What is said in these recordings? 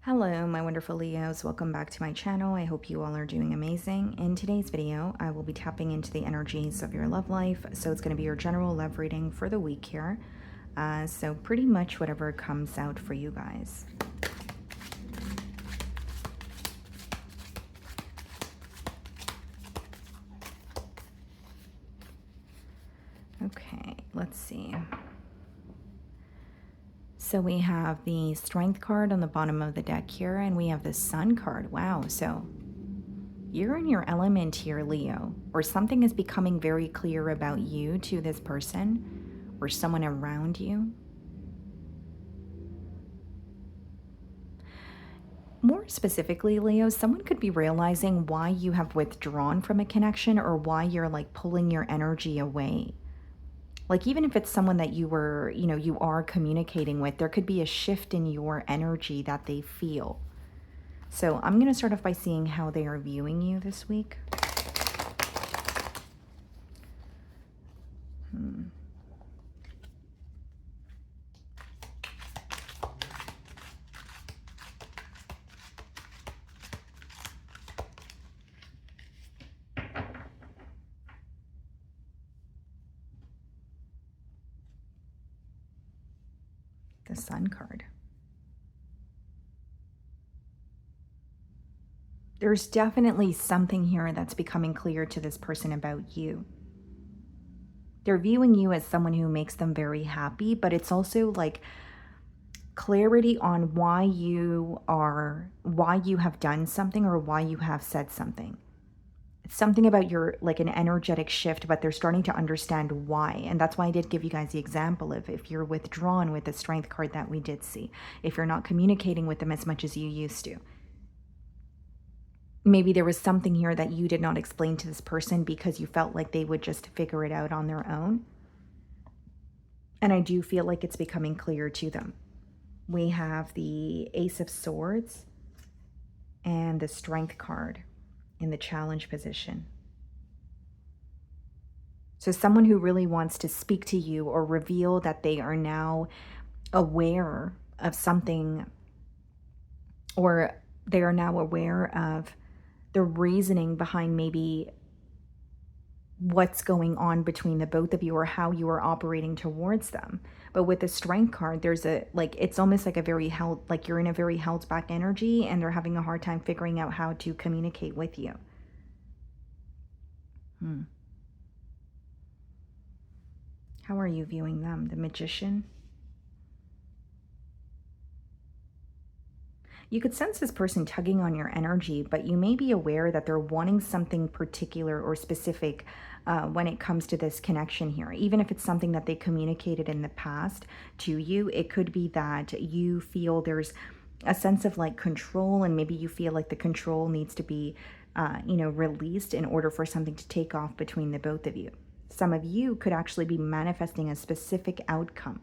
Hello, my wonderful Leos. Welcome back to my channel. I hope you all are doing amazing. In today's video, I will be tapping into the energies of your love life. So it's going to be your general love reading for the week here. So pretty much whatever comes out for you guys. Okay, let's see. So we have the Strength card on the bottom of the deck here, and we have the Sun card. Wow, so you're in your element here, Leo, or something is becoming very clear about you to this person or someone around you. More specifically, Leo, someone could be realizing why you have withdrawn from a connection or why you're like pulling your energy away. Like, even if it's someone that you are communicating with, there could be a shift in your energy that they feel. So I'm going to start off by seeing how they are viewing you this week. The Sun card. There's definitely something here that's becoming clear to this person about you. They're viewing you as someone who makes them very happy, but it's also like clarity on why you have done something or why you have said something. It's something about your, like, an energetic shift, but they're starting to understand why. And that's why I did give you guys the example of if you're withdrawn with the Strength card that we did see, if you're not communicating with them as much as you used to. Maybe there was something here that you did not explain to this person because you felt like they would just figure it out on their own. And I do feel like it's becoming clear to them. We have the Ace of Swords and the Strength card in the challenge position. So someone who really wants to speak to you or reveal that they are now aware of something, or they are now aware of the reasoning behind maybe what's going on between the both of you or how you are operating towards them. But with the Strength card, there's a, like, it's almost like a very held, like you're in a very held back energy and they're having a hard time figuring out how to communicate with you. How are you viewing them? The Magician. You could sense this person tugging on your energy, but you may be aware that they're wanting something particular or specific when it comes to this connection here. Even if it's something that they communicated in the past to you, it could be that you feel there's a sense of like control, and maybe you feel like the control needs to be, released in order for something to take off between the both of you. Some of you could actually be manifesting a specific outcome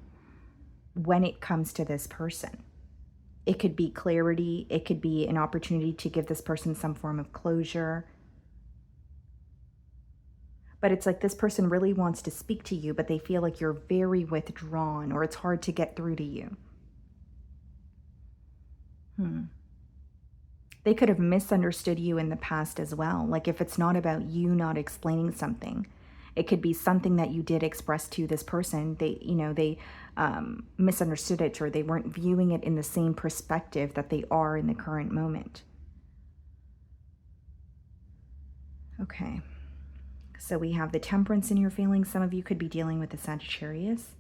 when it comes to this person. It could be clarity. It could be an opportunity to give this person some form of closure. But it's like this person really wants to speak to you, but they feel like you're very withdrawn or it's hard to get through to you. They could have misunderstood you in the past as well. Like, if it's not about you not explaining something, it could be something that you did express to this person. They misunderstood it, or they weren't viewing it in the same perspective that they are in the current moment. Okay. So we have the Temperance in your feelings. Some of you could be dealing with the Sagittarius.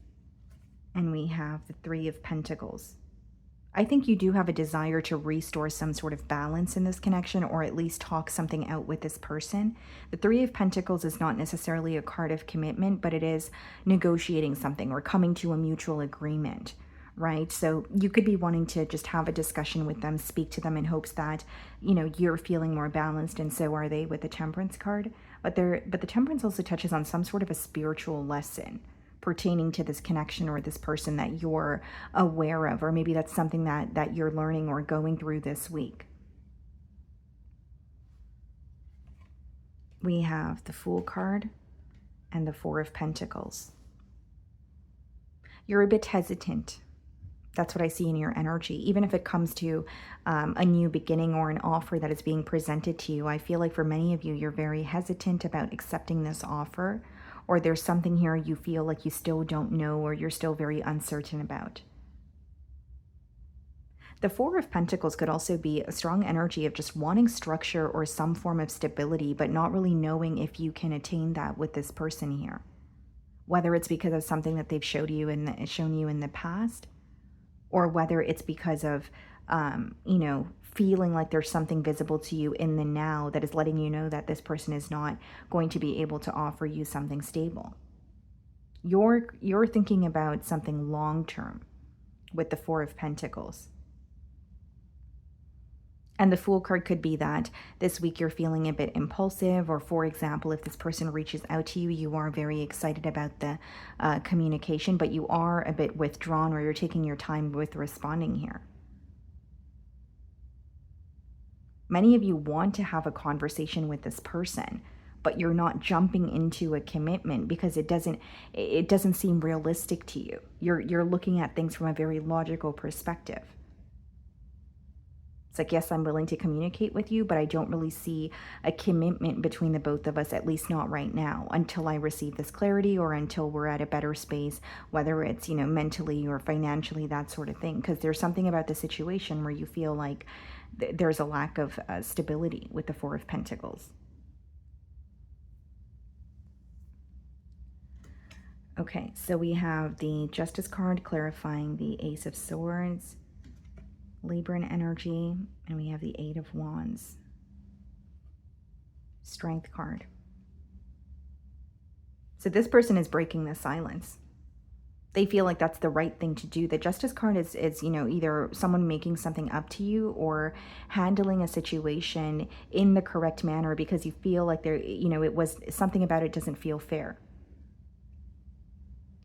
And we have the Three of Pentacles. I think you do have a desire to restore some sort of balance in this connection, or at least talk something out with this person. The Three of Pentacles is not necessarily a card of commitment, but it is negotiating something or coming to a mutual agreement, right? So you could be wanting to just have a discussion with them, speak to them in hopes that, you're feeling more balanced, and so are they with the Temperance card. But the Temperance also touches on some sort of a spiritual lesson pertaining to this connection or this person that you're aware of, or maybe that's something that you're learning or going through this week. We have the Fool card and the Four of Pentacles. You're a bit hesitant That's what I see in your energy. Even if it comes to a new beginning or an offer that is being presented to you, I feel like for many of you, you're very hesitant about accepting this offer, or there's something here you feel like you still don't know or you're still very uncertain about. The Four of Pentacles could also be a strong energy of just wanting structure or some form of stability, but not really knowing if you can attain that with this person here. Whether it's because of something that they've shown you in the past, or whether it's because of, feeling like there's something visible to you in the now that is letting you know that this person is not going to be able to offer you something stable. You're thinking about something long term with the Four of Pentacles. And the Fool card could be that this week you're feeling a bit impulsive, or for example, if this person reaches out to you, you are very excited about the communication, but you are a bit withdrawn, or you're taking your time with responding here. Many of you want to have a conversation with this person, but you're not jumping into a commitment because it doesn't seem realistic to you. You're looking at things from a very logical perspective. It's like, yes, I'm willing to communicate with you, but I don't really see a commitment between the both of us, at least not right now, until I receive this clarity or until we're at a better space, whether it's, mentally or financially, that sort of thing. Because there's something about the situation where you feel like there's a lack of stability with the Four of Pentacles. Okay, so we have the Justice card clarifying the Ace of Swords, Libran energy, and we have the Eight of Wands. Strength card. So this person is breaking the silence. They feel like that's the right thing to do. The Justice card is either someone making something up to you or handling a situation in the correct manner because you feel like it was something about it doesn't feel fair.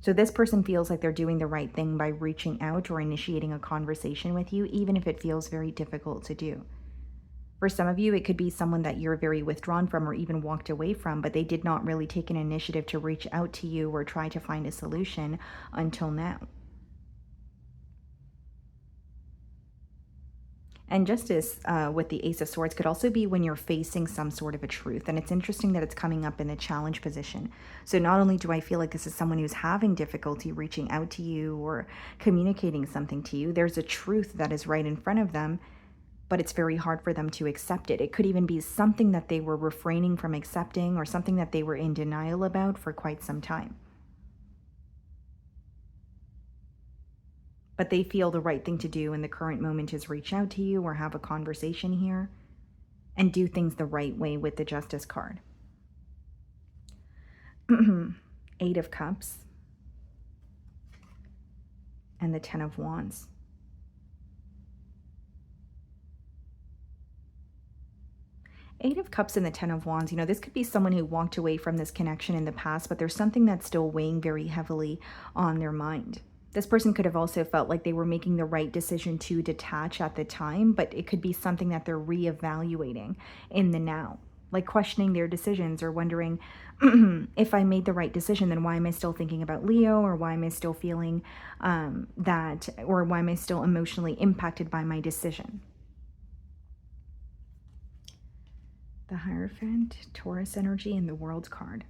So this person feels like they're doing the right thing by reaching out or initiating a conversation with you, even if it feels very difficult to do. For some of you, it could be someone that you're very withdrawn from or even walked away from, but they did not really take an initiative to reach out to you or try to find a solution until now. And Justice with the Ace of Swords could also be when you're facing some sort of a truth. And it's interesting that it's coming up in the challenge position. So not only do I feel like this is someone who's having difficulty reaching out to you or communicating something to you, there's a truth that is right in front of them, but it's very hard for them to accept it. It could even be something that they were refraining from accepting or something that they were in denial about for quite some time. But they feel the right thing to do in the current moment is reach out to you or have a conversation here and do things the right way with the Justice card. Eight of Cups and the Ten of Wands. Eight of Cups and the Ten of Wands, this could be someone who walked away from this connection in the past, but there's something that's still weighing very heavily on their mind. This person could have also felt like they were making the right decision to detach at the time, but it could be something that they're reevaluating in the now, like questioning their decisions or wondering, if I made the right decision, then why am I still thinking about Leo, or why am I still feeling that, or why am I still emotionally impacted by my decision? The Hierophant, Taurus energy, and the World card.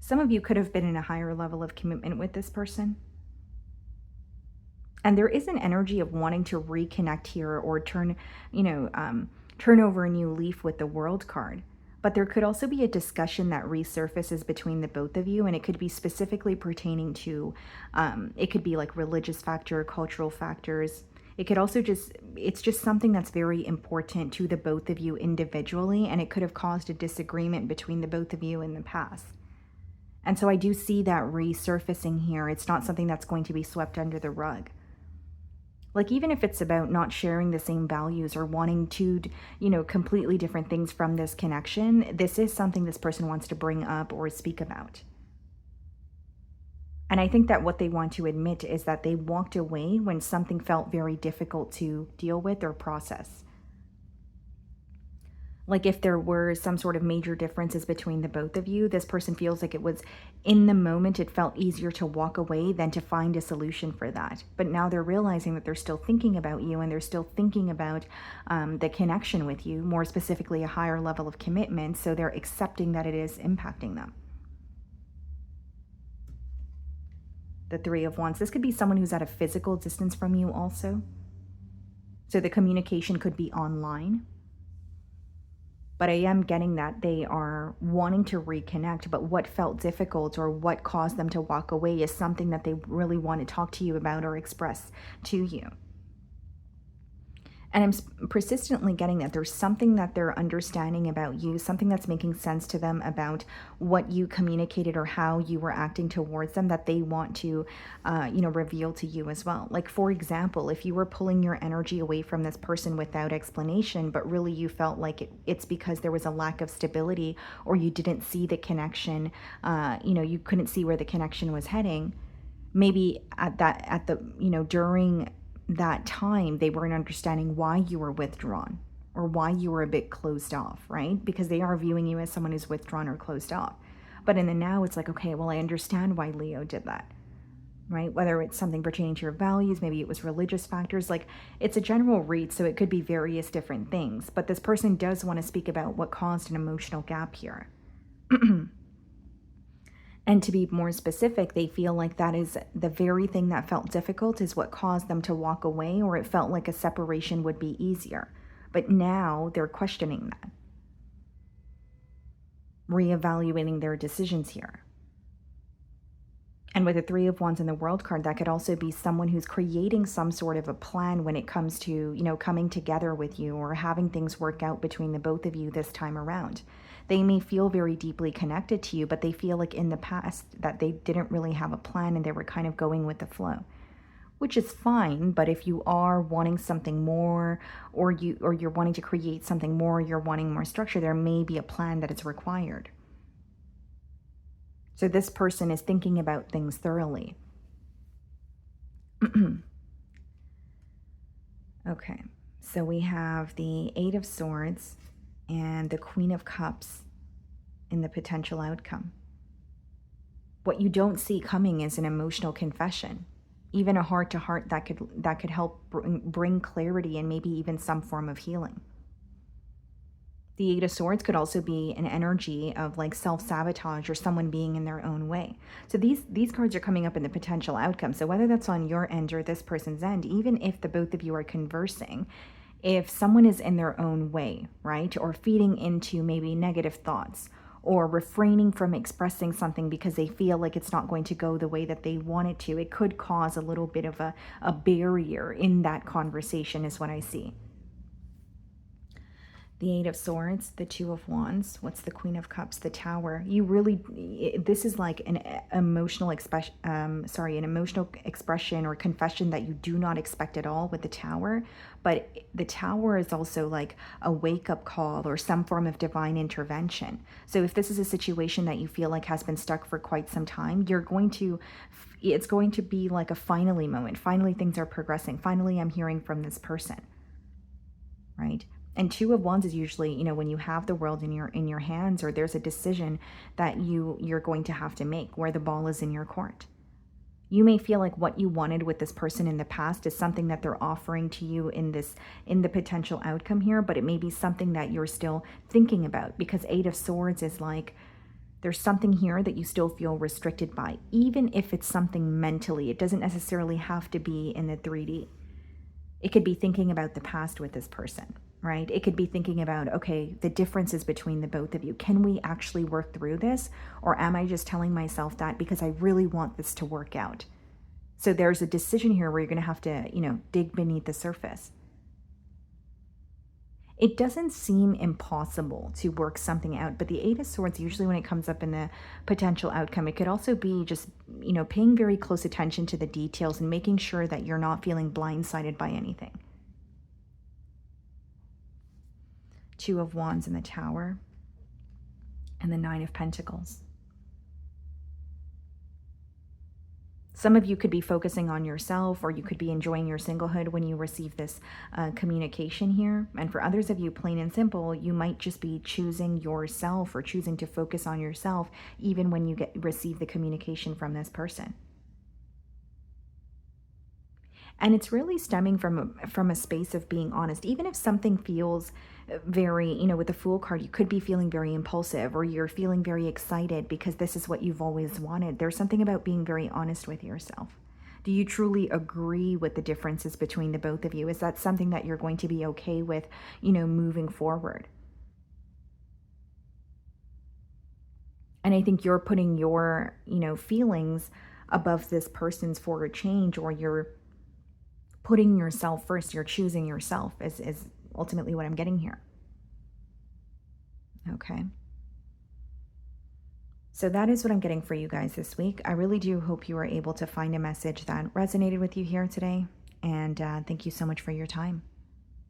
Some of you could have been in a higher level of commitment with this person. And there is an energy of wanting to reconnect here or turn over a new leaf with the World card. But there could also be a discussion that resurfaces between the both of you, and it could be specifically pertaining to, it could be like religious factor, cultural factors. It could also it's just something that's very important to the both of you individually, and it could have caused a disagreement between the both of you in the past. And so I do see that resurfacing here. It's not something that's going to be swept under the rug. Like, even if it's about not sharing the same values or wanting to, completely different things from this connection, this is something this person wants to bring up or speak about. And I think that what they want to admit is that they walked away when something felt very difficult to deal with or process. Like if there were some sort of major differences between the both of you, this person feels like it was in the moment, it felt easier to walk away than to find a solution for that. But now they're realizing that they're still thinking about you and they're still thinking about the connection with you, more specifically a higher level of commitment. So they're accepting that it is impacting them. The Three of Wands. This could be someone who's at a physical distance from you also. So the communication could be online. But I am getting that they are wanting to reconnect, but what felt difficult or what caused them to walk away is something that they really want to talk to you about or express to you. And I'm persistently getting that there's something that they're understanding about you, something that's making sense to them about what you communicated or how you were acting towards them that they want to, reveal to you as well. Like, for example, if you were pulling your energy away from this person without explanation, but really you felt like it's because there was a lack of stability or you didn't see the connection, you couldn't see where the connection was heading. Maybe during that time, they weren't understanding why you were withdrawn or why you were a bit closed off, right? Because they are viewing you as someone who's withdrawn or closed off. But in the now, it's like, okay, well, I understand why Leo did that, right? Whether it's something pertaining to your values, maybe it was religious factors, like it's a general read, so it could be various different things. But this person does want to speak about what caused an emotional gap here. And to be more specific, they feel like that is the very thing that felt difficult is what caused them to walk away, or it felt like a separation would be easier. But now they're questioning that, reevaluating their decisions here. And with the Three of Wands in the World card, that could also be someone who's creating some sort of a plan when it comes to, coming together with you or having things work out between the both of you this time around. They may feel very deeply connected to you, but they feel like in the past that they didn't really have a plan and they were kind of going with the flow, which is fine. But if you are wanting something more, or you're wanting to create something more, you're wanting more structure, there may be a plan that is required. So this person is thinking about things thoroughly. Okay, so we have the Eight of Swords and the Queen of Cups in the potential outcome. What you don't see coming is an emotional confession, even a heart-to-heart that could help bring clarity and maybe even some form of healing. The Eight of Swords could also be an energy of like self-sabotage or someone being in their own way. So these cards are coming up in the potential outcome. So whether that's on your end or this person's end, even if the both of you are conversing, if someone is in their own way, right, or feeding into maybe negative thoughts or refraining from expressing something because they feel like it's not going to go the way that they want it to, it could cause a little bit of a barrier in that conversation is what I see. The Eight of Swords, the Two of Wands, what's the Queen of Cups, the Tower. This is like an emotional expression or confession that you do not expect at all with the Tower. But the Tower is also like a wake-up call or some form of divine intervention. So if this is a situation that you feel like has been stuck for quite some time, it's going to be like a finally moment. Finally, things are progressing. Finally, I'm hearing from this person, right? And Two of Wands is usually, when you have the world in your hands, or there's a decision that you're going to have to make where the ball is in your court. You may feel like what you wanted with this person in the past is something that they're offering to you in the potential outcome here, but it may be something that you're still thinking about, because Eight of Swords is like, there's something here that you still feel restricted by, even if it's something mentally. It doesn't necessarily have to be in the 3D. It could be thinking about the past with this person, right? It could be thinking about, okay, the differences between the both of you. Can we actually work through this? Or am I just telling myself that because I really want this to work out? So there's a decision here where you're going to have to, dig beneath the surface. It doesn't seem impossible to work something out, but the Eight of Swords, usually when it comes up in the potential outcome, it could also be just, paying very close attention to the details and making sure that you're not feeling blindsided by anything. Two of Wands in the Tower and the Nine of Pentacles. Some of you could be focusing on yourself, or you could be enjoying your singlehood when you receive this communication here. And for others of you, plain and simple, you might just be choosing yourself or choosing to focus on yourself even when you receive the communication from this person. And it's really stemming from a space of being honest. Even if something feels very, with the Fool card, you could be feeling very impulsive, or you're feeling very excited because this is what you've always wanted. There's something about being very honest with yourself. Do you truly agree with the differences between the both of you? Is that something that you're going to be okay with, moving forward? And I think you're putting your, feelings above this person's for a change, or you're putting yourself first. You're choosing yourself is ultimately what I'm getting here. Okay. So that is what I'm getting for you guys this week. I really do hope you were able to find a message that resonated with you here today. And thank you so much for your time.